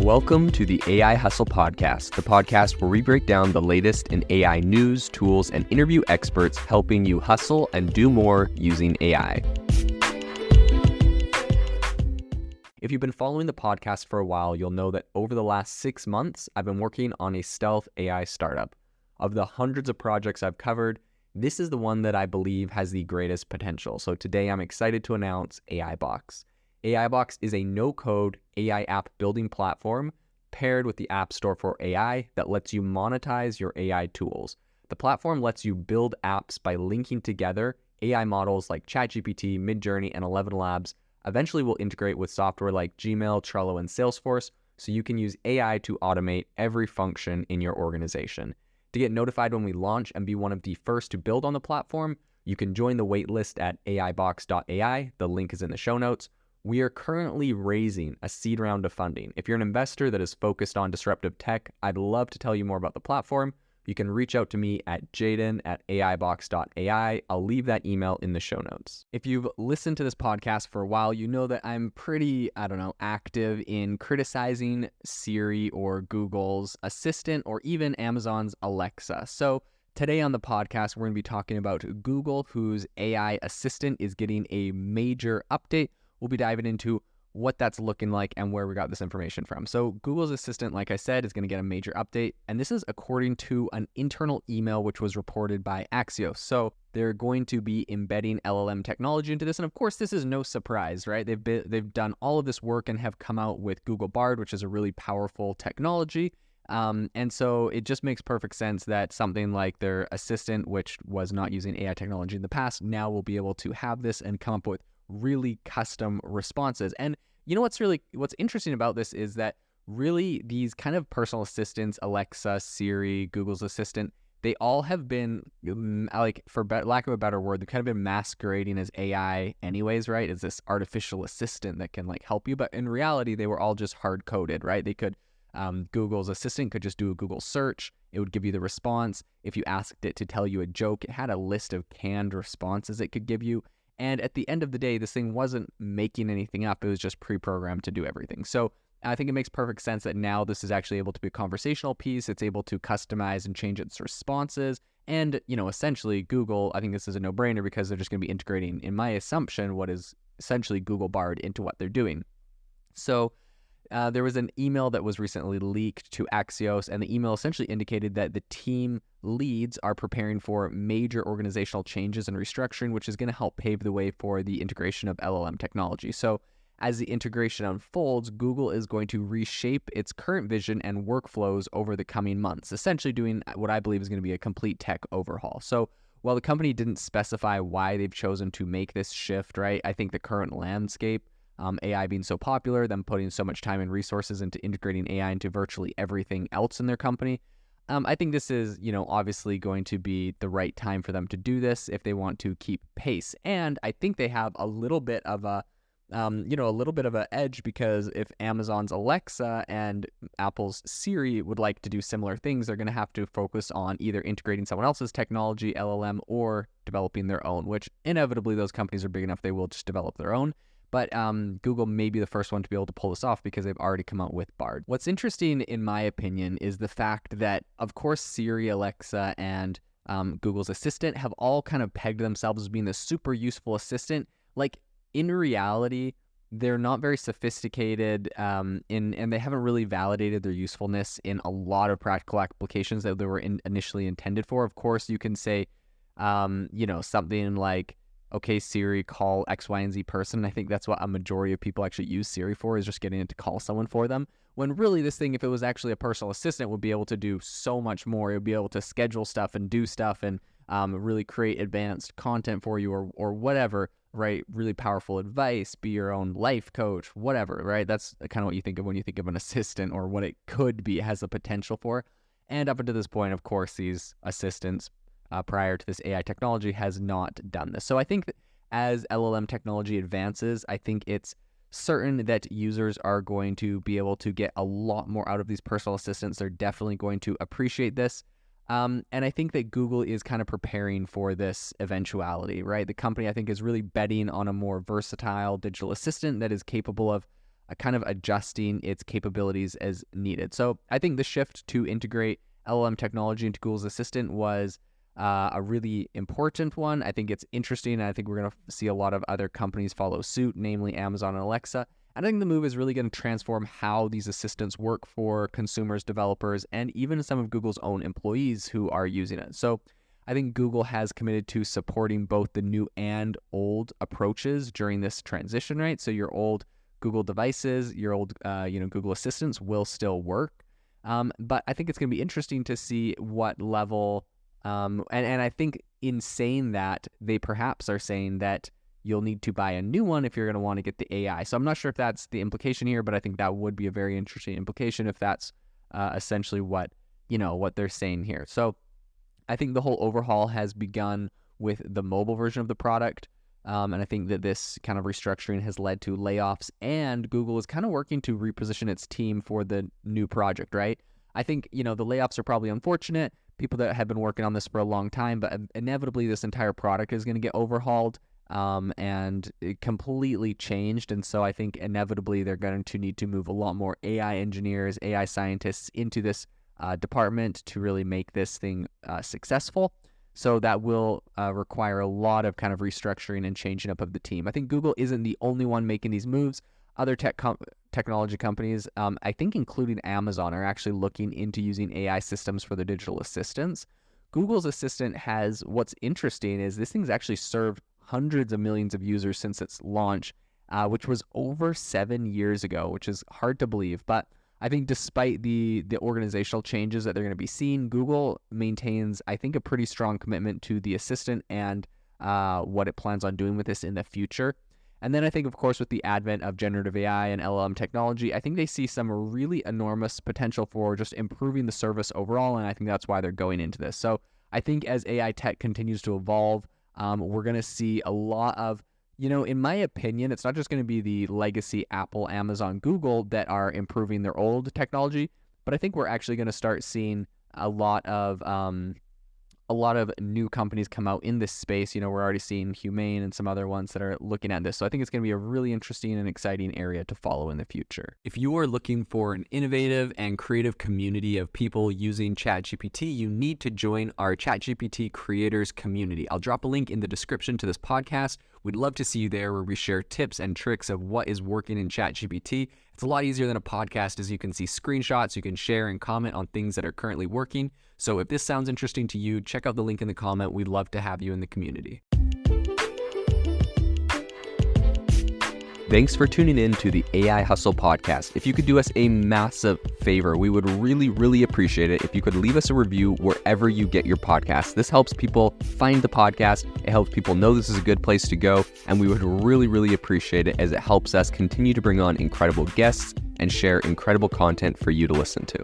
Welcome to the AI Hustle Podcast, the podcast where we break down the latest in AI news, tools, and interview experts helping you hustle and do more using AI. If you've been following the podcast for a while, you'll know that over the last 6 months, I've been working on a stealth AI startup. Of the hundreds of projects I've covered, this is the one that I believe has the greatest potential. So today I'm excited to announce AI Box. AI Box is a no-code AI app building platform paired with the App Store for AI that lets you monetize your AI tools. The platform lets you build apps by linking together AI models like ChatGPT, Midjourney, and 11 Labs. Eventually will integrate with software like Gmail, Trello, and Salesforce, so you can use AI to automate every function in your organization. To get notified when we launch and be one of the first to build on the platform, you can join the waitlist at aibox.ai. The link is in the show notes. We are currently raising a seed round of funding. If you're an investor that is focused on disruptive tech, I'd love to tell you more about the platform. You can reach out to me at jaden@aibox.ai. I'll leave that email in the show notes. If you've listened to this podcast for a while, you know that I'm pretty, active in criticizing Siri or Google's Assistant or even Amazon's Alexa. So today on the podcast, we're going to be talking about Google, whose AI assistant is getting a major update. We'll be diving into what that's looking like and where we got this information from. So Google's Assistant, like I said, is going to get a major update. And this is according to an internal email which was reported by Axios. So they're going to be embedding LLM technology into this. And of course, this is no surprise, right? They've done all of this work and have come out with Google Bard, which is a really powerful technology. And so it just makes perfect sense that something like their assistant, which was not using AI technology in the past, now will be able to have this and come up with really custom responses. And you know what's interesting about this is that really these kind of personal assistants, Alexa, Siri, Google's Assistant, they all have been for lack of a better word, they've kind of been masquerading as AI anyways, right? As this artificial assistant that can help you. But in reality, they were all just hard coded, right? They could Google's Assistant could just do a Google search. It would give you the response. If you asked it to tell you a joke, it had a list of canned responses it could give you. And at the end of the day, this thing wasn't making anything up. It was just pre-programmed to do everything. So I think it makes perfect sense that now this is actually able to be a conversational piece. It's able to customize and change its responses. And, essentially Google, I think this is a no-brainer because they're just going to be integrating, in my assumption, what is essentially Google Bard into what they're doing. So there was an email that was recently leaked to Axios, and the email essentially indicated that the team leads are preparing for major organizational changes and restructuring, which is going to help pave the way for the integration of LLM technology. So as the integration unfolds, Google is going to reshape its current vision and workflows over the coming months, essentially doing what I believe is going to be a complete tech overhaul. So while the company didn't specify why they've chosen to make this shift, right, I think the current landscape, AI being so popular, them putting so much time and resources into integrating AI into virtually everything else in their company, I think this is, obviously going to be the right time for them to do this if they want to keep pace. And I think they have a little bit of a edge, because if Amazon's Alexa and Apple's Siri would like to do similar things, they're going to have to focus on either integrating someone else's technology, LLM, or developing their own, which inevitably those companies are big enough they will just develop their own. But Google may be the first one to be able to pull this off because they've already come out with Bard. What's interesting, in my opinion, is the fact that, of course, Siri, Alexa, and Google's Assistant have all kind of pegged themselves as being this super useful assistant. In reality, they're not very sophisticated, and they haven't really validated their usefulness in a lot of practical applications that they were initially intended for. Of course, you can say, something like, okay, Siri, call X, Y, and Z person. I think that's what a majority of people actually use Siri for, is just getting it to call someone for them. When really this thing, if it was actually a personal assistant, would be able to do so much more. It would be able to schedule stuff and do stuff and really create advanced content for you or whatever, right? Really powerful advice, be your own life coach, whatever, right? That's kind of what you think of when you think of an assistant, or what it could be, it has the potential for. And up until this point, of course, these assistants, prior to this AI technology, has not done this. So I think that as LLM technology advances, I think it's certain that users are going to be able to get a lot more out of these personal assistants. They're definitely going to appreciate this. And I think that Google is kind of preparing for this eventuality, right? The company, I think, is really betting on a more versatile digital assistant that is capable of kind of adjusting its capabilities as needed. So I think the shift to integrate LLM technology into Google's Assistant was a really important one. I think it's interesting, and I think we're going to see a lot of other companies follow suit, namely Amazon and Alexa. I think the move is really going to transform how these assistants work for consumers, developers, and even some of Google's own employees who are using it. So I think Google has committed to supporting both the new and old approaches during this transition, right? So your old Google devices, your old Google Assistants will still work. But I think it's going to be interesting to see what level, and I think in saying that, they perhaps are saying that you'll need to buy a new one if you're going to want to get the AI. So I'm not sure if that's the implication here, but I think that would be a very interesting implication if that's essentially what they're saying here. So I think the whole overhaul has begun with the mobile version of the product. And I think that this kind of restructuring has led to layoffs, and Google is kind of working to reposition its team for the new project, right? I think, the layoffs are probably unfortunate, people that have been working on this for a long time, but inevitably this entire product is going to get overhauled and it completely changed. And so I think inevitably they're going to need to move a lot more AI engineers, AI scientists into this department to really make this thing successful. So that will require a lot of kind of restructuring and changing up of the team. I think Google isn't the only one making these moves. Other technology companies, I think including Amazon, are actually looking into using AI systems for their digital assistants. Google's Assistant what's interesting is this thing's actually served hundreds of millions of users since its launch, which was over 7 years ago, which is hard to believe. But I think despite the organizational changes that they're going to be seeing, Google maintains, I think, a pretty strong commitment to the Assistant and what it plans on doing with this in the future. And then I think, of course, with the advent of generative AI and LLM technology, I think they see some really enormous potential for just improving the service overall, and I think that's why they're going into this. So I think as AI tech continues to evolve, we're going to see a lot of, in my opinion, it's not just going to be the legacy Apple, Amazon, Google that are improving their old technology, but I think we're actually going to start seeing a lot of new companies come out in this space. We're already seeing Humane and some other ones that are looking at this. So I think it's going to be a really interesting and exciting area to follow in the future. If you are looking for an innovative and creative community of people using ChatGPT, you need to join our ChatGPT creators community. I'll drop a link in the description to this podcast. We'd love to see you there, where we share tips and tricks of what is working in ChatGPT. It's a lot easier than a podcast, as you can see screenshots, you can share and comment on things that are currently working. So if this sounds interesting to you, check out the link in the comment. We'd love to have you in the community. Thanks for tuning in to the AI Hustle podcast. If you could do us a massive favor, we would really, really appreciate it if you could leave us a review wherever you get your podcasts. This helps people find the podcast. It helps people know this is a good place to go. And we would really, really appreciate it, as it helps us continue to bring on incredible guests and share incredible content for you to listen to.